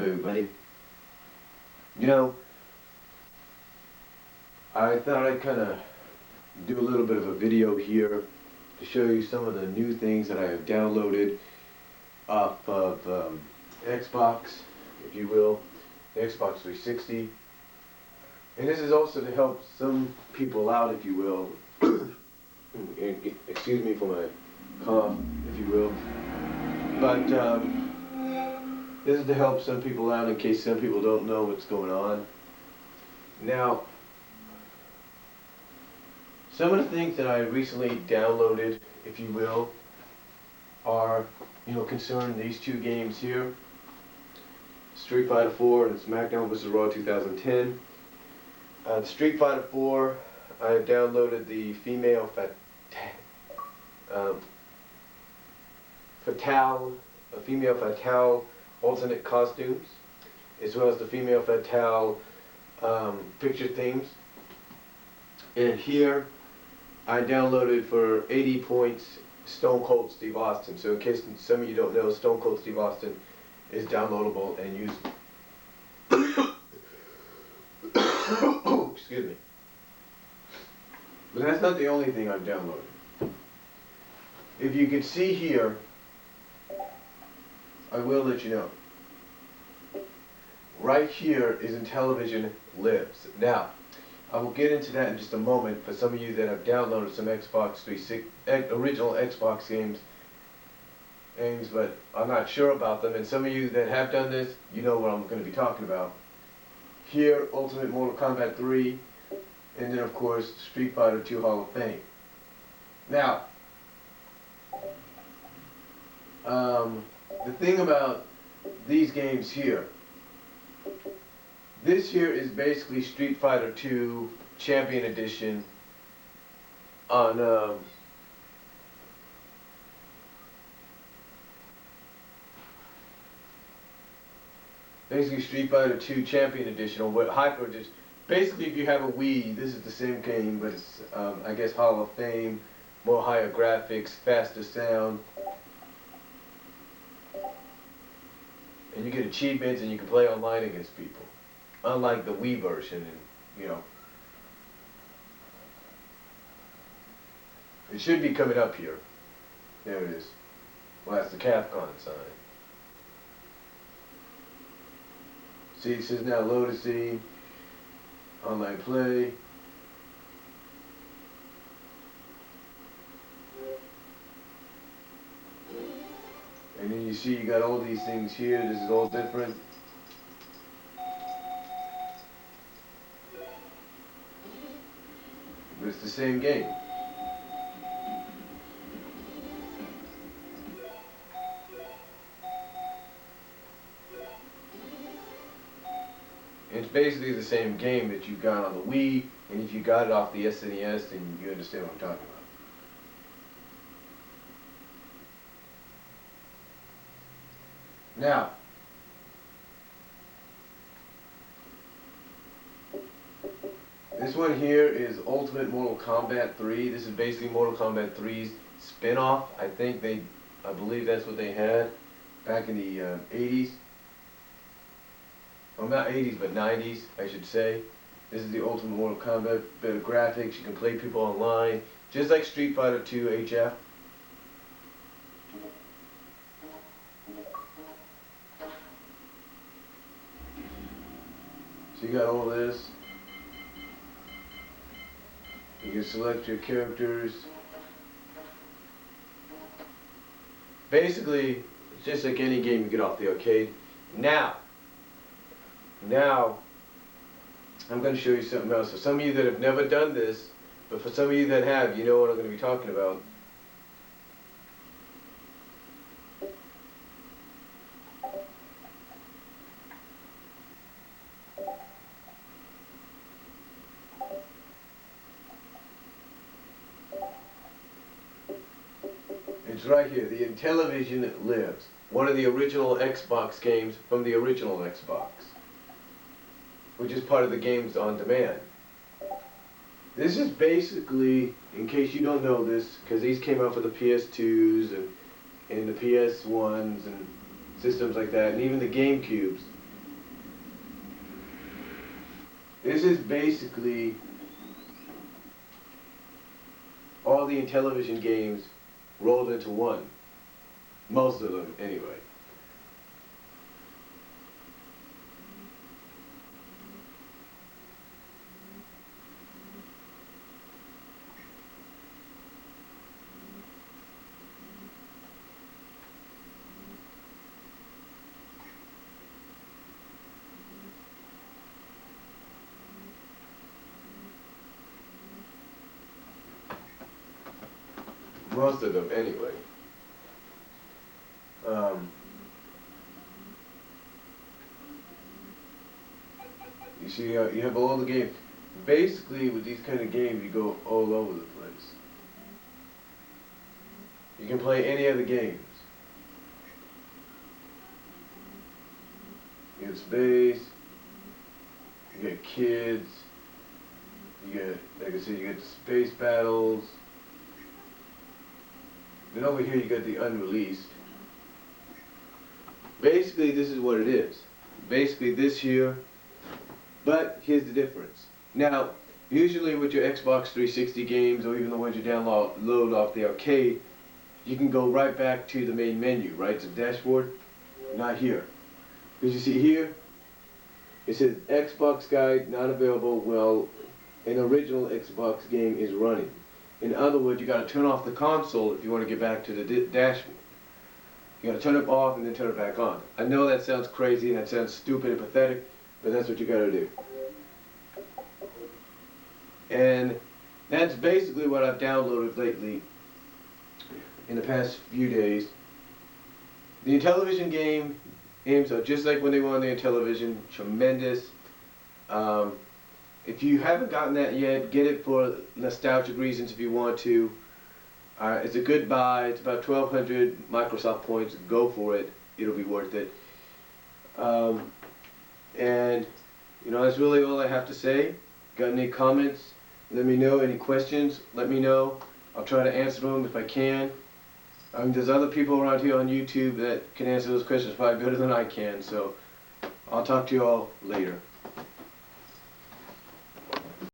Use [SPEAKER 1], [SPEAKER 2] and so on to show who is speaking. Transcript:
[SPEAKER 1] everybody. You know, I thought I'd kind of do a little bit of a video here to show you some of the new things that I have downloaded off of Xbox, if you will, the Xbox 360. And this is also to help some people out, if you will. And excuse me for my cough, if you will. But this is to help some people out in case some people don't know what's going on. Now, some of the things that I recently downloaded, if you will, are, concern these two games here. Street Fighter 4 and SmackDown vs. Raw 2010. The Street Fighter 4, I have downloaded the female Fatale alternate costumes, as well as the female Fatale picture themes. And here I downloaded for 80 points Stone Cold Steve Austin. So in case some of you don't know, Stone Cold Steve Austin is downloadable and usable. Excuse me. But that's not the only thing I've downloaded. If you can see here, I will let you know. Right here is Intellvision Lives. Now, I will get into that in just a moment for some of you that have downloaded some Xbox 360 original Xbox games, but I'm not sure about them. And some of you that have done this, you know what I'm going to be talking about. Here, Ultimate Mortal Kombat 3, and then of course Street Fighter 2 Hall of Fame. Now, the thing about these games here, this here is basically Street Fighter 2 Champion Edition on basically Street Fighter 2 Champion Edition, or what Hyper Edition. Basically, if you have a Wii, this is the same game, but it's I guess Hall of Fame, more higher graphics, faster sound, and you get achievements and you can play online against people. Unlike the Wii version, and it should be coming up here. There it is. Well, that's the Capcom sign. See, it says now load a scene, online play. And then you see you got all these things here. This is all different. But it's the same game. It's basically the same game that you got on the Wii, and if you got it off the SNES, then you understand what I'm talking about. Now, this one here is Ultimate Mortal Kombat 3. This is basically Mortal Kombat 3's spin-off. I believe that's what they had back in the 80s. Well, not 80s, but 90s, I should say. This is the Ultimate Mortal Kombat. Better graphics. You can play people online, just like Street Fighter 2 HF. So you got all this. You can select your characters. Basically, it's just like any game you get off the arcade. Now, I'm going to show you something else. For some of you that have never done this, but for some of you that have, you know what I'm going to be talking about. It's right here. The Intellvision Lives. One of the original Xbox games from the original Xbox, which is part of the Games on Demand. This is basically, in case you don't know this, because these came out for the PS2s and the PS1s and systems like that, and even the GameCubes. This is basically all the Intellvision games rolled into one. Most of them, anyway. Most of them, anyway. You see, you have all the games. Basically, with these kind of games, you go all over the place. You can play any of the games. You get space, you get kids, you get, like I said, you get the space battles. Then over here you got the unreleased. Basically, this is what it is. Basically this here, but here's the difference. Now, usually with your Xbox 360 games, or even the ones you download off the arcade, you can go right back to the main menu, right? It's a dashboard. Not here. Because you see here, it says Xbox guide not available while an original Xbox game is running. In other words, you got to turn off the console if you want to get back to the dashboard. You got to turn it off and then turn it back on. I know that sounds crazy and that sounds stupid and pathetic, but that's what you got to do. And that's basically what I've downloaded lately in the past few days. The Intellvision games are just like when they were on the Intellvision, tremendous. If you haven't gotten that yet, get it for nostalgic reasons if you want to. It's a good buy. It's about 1,200 Microsoft points. Go for it. It'll be worth it. And, you know, that's really all I have to say. Got any comments? Let me know. Any questions? Let me know. I'll try to answer them if I can. There's other people around here on YouTube that can answer those questions probably better than I can. So I'll talk to you all later.